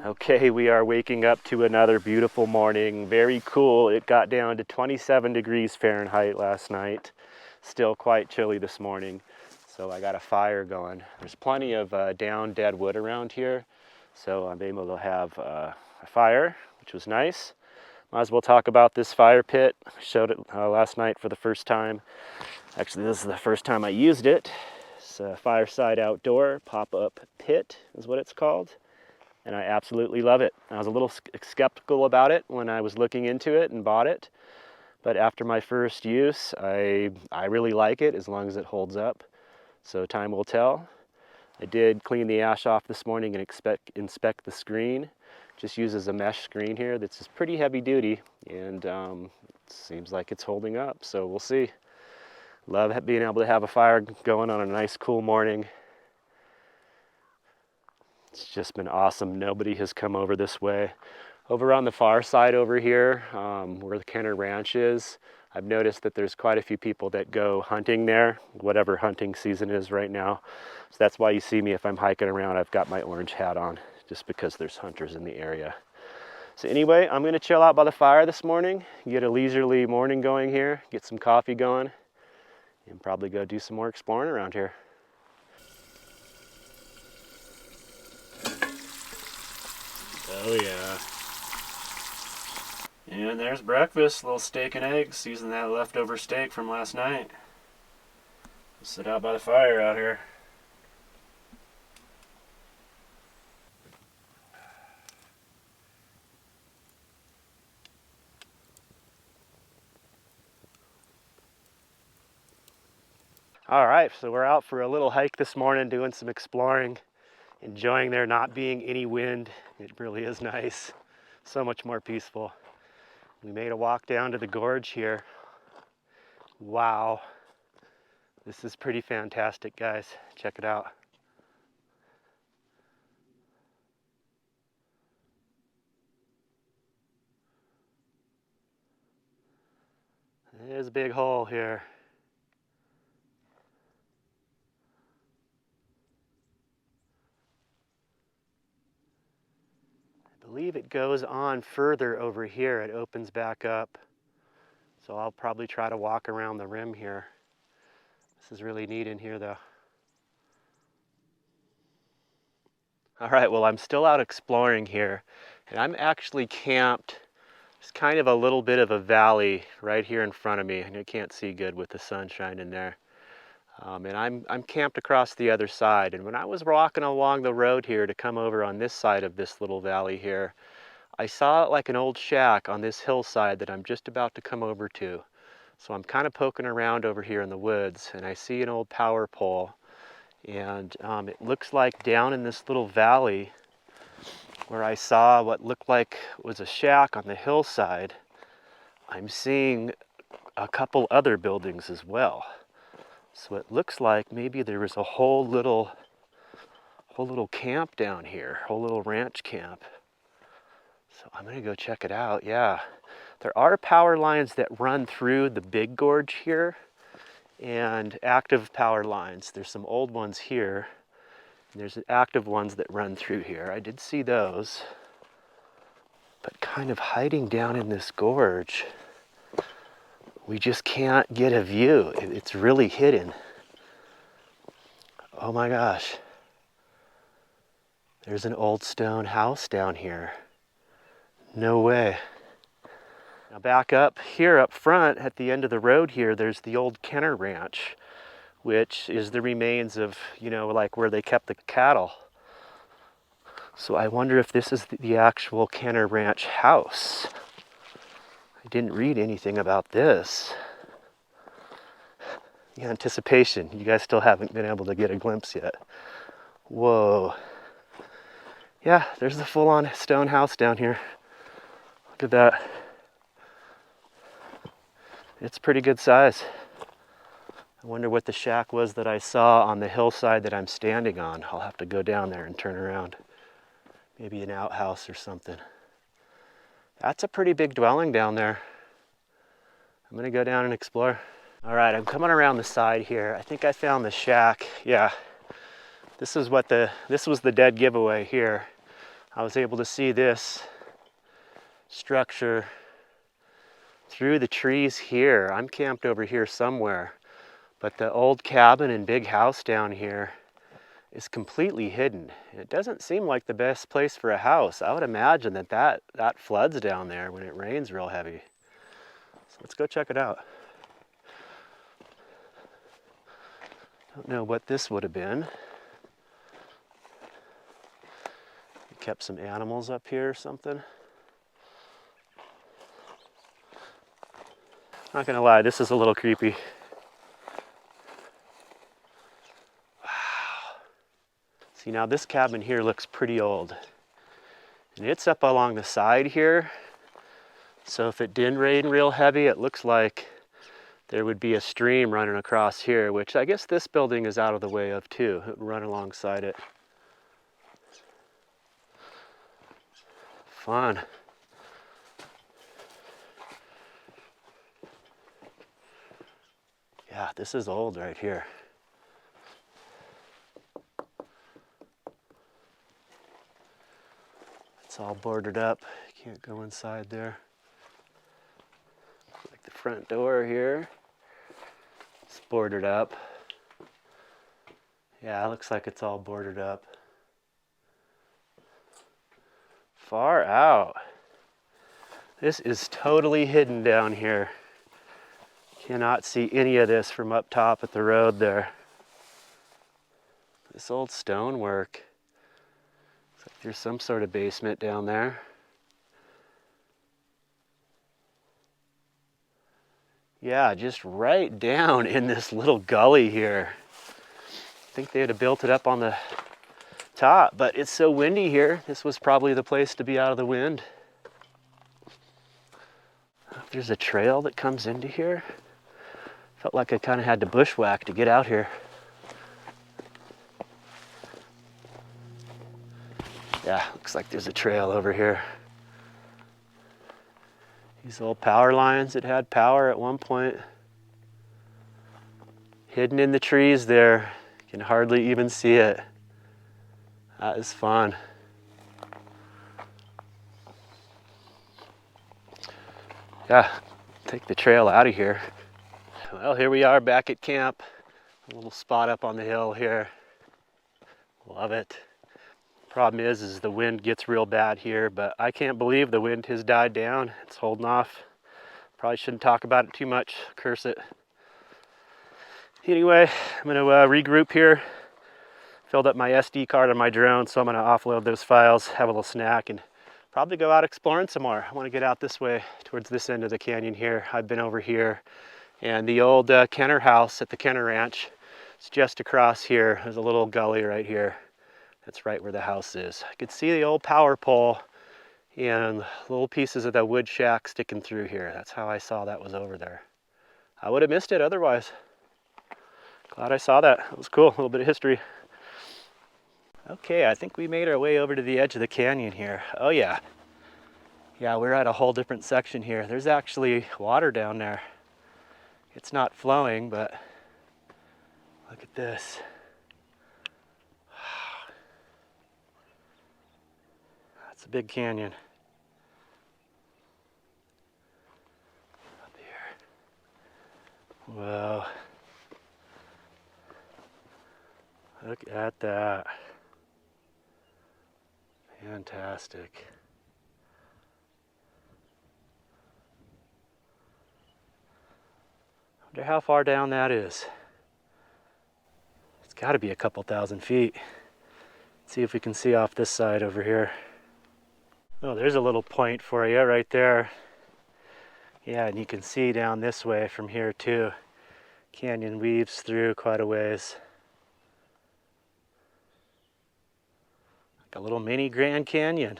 Okay, we are waking up to another beautiful morning. Very cool. It got down to 27 degrees Fahrenheit last night. Still quite chilly this morning. So I got a fire going. There's plenty of down dead wood around here. So I'm able to have a fire, which was nice. Might as well talk about this fire pit. I showed it last night for the first time. Actually, this is the first time I used it. It's a fireside outdoor pop-up pit is what it's called. And I absolutely love it. I was a little skeptical about it when I was looking into it and bought it. But after my first use, I really like it as long as it holds up. So time will tell. I did clean the ash off this morning and inspect the screen. Just uses a mesh screen here that's just pretty heavy duty, and it seems like it's holding up, so we'll see. Love being able to have a fire going on a nice cool morning. It's just been awesome. Nobody has come over this way. Over on the far side over here, where the Kenner Ranch is, I've noticed that there's quite a few people that go hunting there, whatever hunting season is right now. So that's why you see me if I'm hiking around, I've got my orange hat on, just because there's hunters in the area. So anyway, I'm gonna chill out by the fire this morning, get a leisurely morning going here, get some coffee going, and probably go do some more exploring around here. Oh yeah. And there's breakfast, a little steak and eggs, using that leftover steak from last night. Sit out by the fire out here. All right, so we're out for a little hike this morning, doing some exploring, enjoying there not being any wind. It really is nice, so much more peaceful. We made a walk down to the gorge here. Wow, this is pretty fantastic, guys. Check it out. There's a big hole here. I believe it goes on further over here. It opens back up. So I'll probably try to walk around the rim here. This is really neat in here though. All right, well, I'm still out exploring here, and I'm actually camped. There's kind of a little bit of a valley right here in front of me, and you can't see good with the sunshine in there. And I'm camped across the other side, and when I was walking along the road here to come over on this side of this little valley here, I saw like an old shack on this hillside that I'm just about to come over to. So I'm kind of poking around over here in the woods, and I see an old power pole, and it looks like down in this little valley where I saw what looked like was a shack on the hillside, I'm seeing a couple other buildings as well. So it looks like maybe there was a whole little camp down here, whole little ranch camp. So I'm gonna go check it out. Yeah, there are power lines that run through the big gorge here, and active power lines. There's some old ones here, and there's active ones that run through here. I did see those, but kind of hiding down in this gorge, we just can't get a view. It's really hidden. Oh my gosh. There's an old stone house down here. No way. Now back up here up front at the end of the road here, there's the old Kenner Ranch, which is the remains of, you know, like where they kept the cattle. So I wonder if this is the actual Kenner Ranch house. I didn't read anything about this. The anticipation, you guys still haven't been able to get a glimpse yet. Whoa. Yeah, there's the full-on stone house down here. Look at that. It's pretty good size. I wonder what the shack was that I saw on the hillside that I'm standing on. I'll have to go down there and turn around. Maybe an outhouse or something. That's a pretty big dwelling down there. I'm gonna go down and explore. All right, I'm coming around the side here. I think I found the shack. Yeah, this was the dead giveaway here. I was able to see this structure through the trees here. I'm camped over here somewhere, but the old cabin and big house down here is completely hidden. It doesn't seem like the best place for a house. I would imagine that floods down there when it rains real heavy. So let's go check it out. Don't know what this would have been. Kept some animals up here or something. Not gonna lie, this is a little creepy. Wow. See, now this cabin here looks pretty old. And it's up along the side here. So if it did rain real heavy, it looks like there would be a stream running across here, which I guess this building is out of the way of too. It would run alongside it. Fun. Yeah, this is old right here. It's all boarded up. You can't go inside there. Like the front door here. It's boarded up. Yeah, it looks like it's all boarded up. Far out. This is totally hidden down here. Cannot see any of this from up top at the road there. This old stonework. Looks like there's some sort of basement down there. Yeah, just right down in this little gully here. I think they'd have built it up on the top, but it's so windy here. This was probably the place to be out of the wind. There's a trail that comes into here. Felt like I kind of had to bushwhack to get out here. Yeah, looks like there's a trail over here. These old power lines that had power at one point. Hidden in the trees there. You can hardly even see it. That is fun. Yeah, take the trail out of here. Well, here we are back at camp. A little spot up on the hill here. Love it. Problem is the wind gets real bad here, but I can't believe the wind has died down. It's holding off. Probably shouldn't talk about it too much. Curse it. Anyway, I'm gonna regroup here. Filled up my SD card on my drone, so I'm gonna offload those files, have a little snack, and probably go out exploring some more. I wanna get out this way towards this end of the canyon here. I've been over here. And the old Kenner house at the Kenner Ranch, it's just across here. There's a little gully right here. That's right where the house is. I could see the old power pole and little pieces of that wood shack sticking through here. That's how I saw that was over there. I would have missed it otherwise. Glad I saw that. It was cool, a little bit of history. Okay, I think we made our way over to the edge of the canyon here. Oh yeah. Yeah, we're at a whole different section here. There's actually water down there. It's not flowing, but look at this. That's a big canyon. Up here. Whoa. Look at that. Fantastic. Wonder how far down that is. It's got to be a couple thousand feet. Let's see if we can see off this side over here. Oh, there's a little point for you right there. Yeah, and you can see down this way from here too. Canyon weaves through quite a ways. Like a little mini Grand Canyon.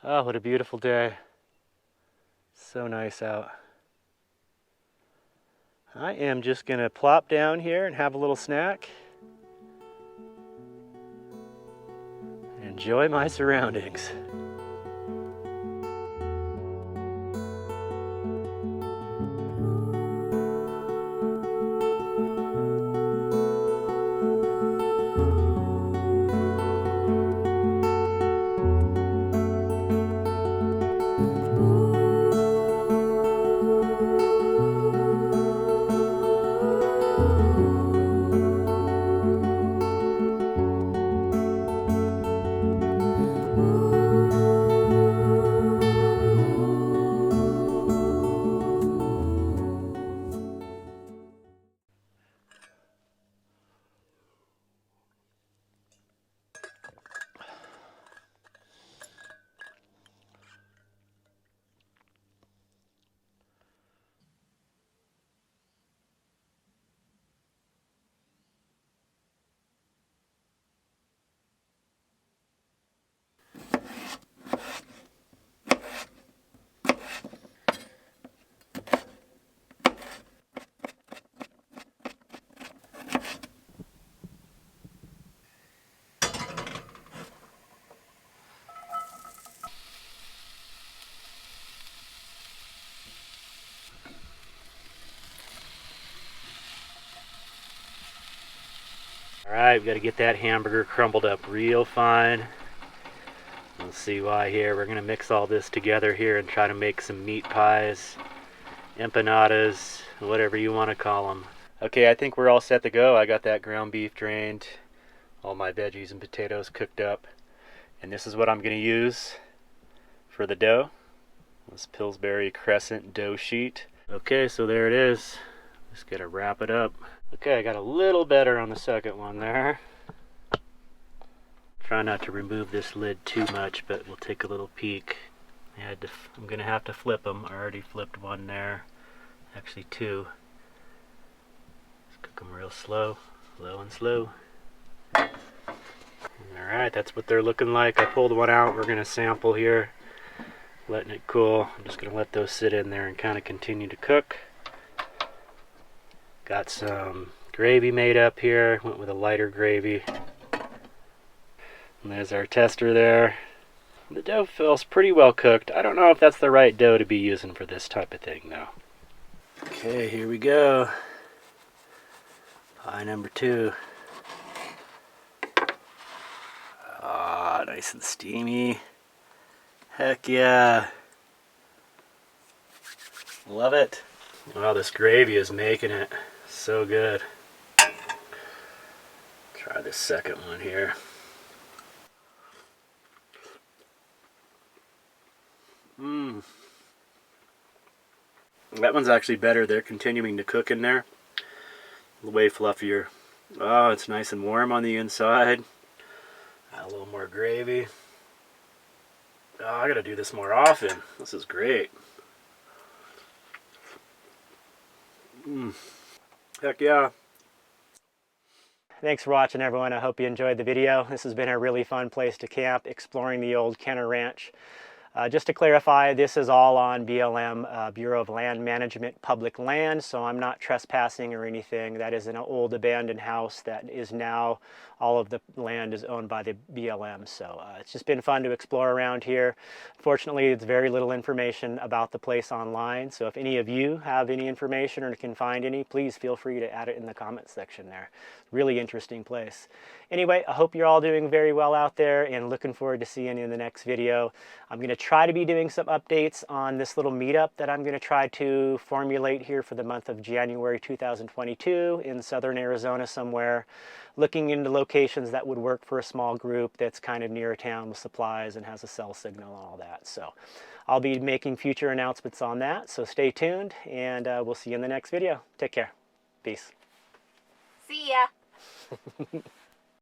Oh, what a beautiful day. So nice out. I am just gonna plop down here and have a little snack. Enjoy my surroundings. right, we got to get that hamburger crumbled up real fine. We'll see why here. We're going to mix all this together here and try to make some meat pies, empanadas, whatever you want to call them. Okay, I think we're all set to go. I got that ground beef drained, all my veggies and potatoes cooked up, and this is what I'm going to use for the dough. This Pillsbury Crescent dough sheet. Okay, so there it is. Just got to wrap it up. Okay, I got a little better on the second one there. Try not to remove this lid too much, but we'll take a little peek. I'm going to have to flip them. I already flipped one there. Actually two. Let's cook them real slow. Low and slow. Alright, that's what they're looking like. I pulled one out. We're going to sample here. Letting it cool. I'm just going to let those sit in there and kind of continue to cook. Got some gravy made up here. Went with a lighter gravy. And there's our tester there. The dough feels pretty well cooked. I don't know if that's the right dough to be using for this type of thing though. Okay, here we go. Pie number 2. Ah, nice and steamy. Heck yeah. Love it. Wow, this gravy is making it so good. Try this second one here. That one's actually better. They're continuing to cook in there. Way fluffier. Oh, it's nice and warm on the inside. Add a little more gravy. Oh, I gotta do this more often. This is great. Heck yeah. Thanks for watching, everyone. I hope you enjoyed the video. This has been a really fun place to camp, exploring the old Kenner Ranch. Just to clarify, this is all on BLM, Bureau of Land Management public land, so I'm not trespassing or anything. That is an old abandoned house that is now, all of the land is owned by the BLM. So it's just been fun to explore around here. Fortunately, it's very little information about the place online, so if any of you have any information or can find any, please feel free to add it in the comments section there. Really interesting place. Anyway, I hope you're all doing very well out there and looking forward to seeing you in the next video. I'm going to try to be doing some updates on this little meetup that I'm going to try to formulate here for the month of January 2022 in southern Arizona somewhere, looking into locations that would work for a small group that's kind of near a town with supplies and has a cell signal and all that. So I'll be making future announcements on that, so stay tuned, and we'll see you in the next video. Take care. Peace. See ya.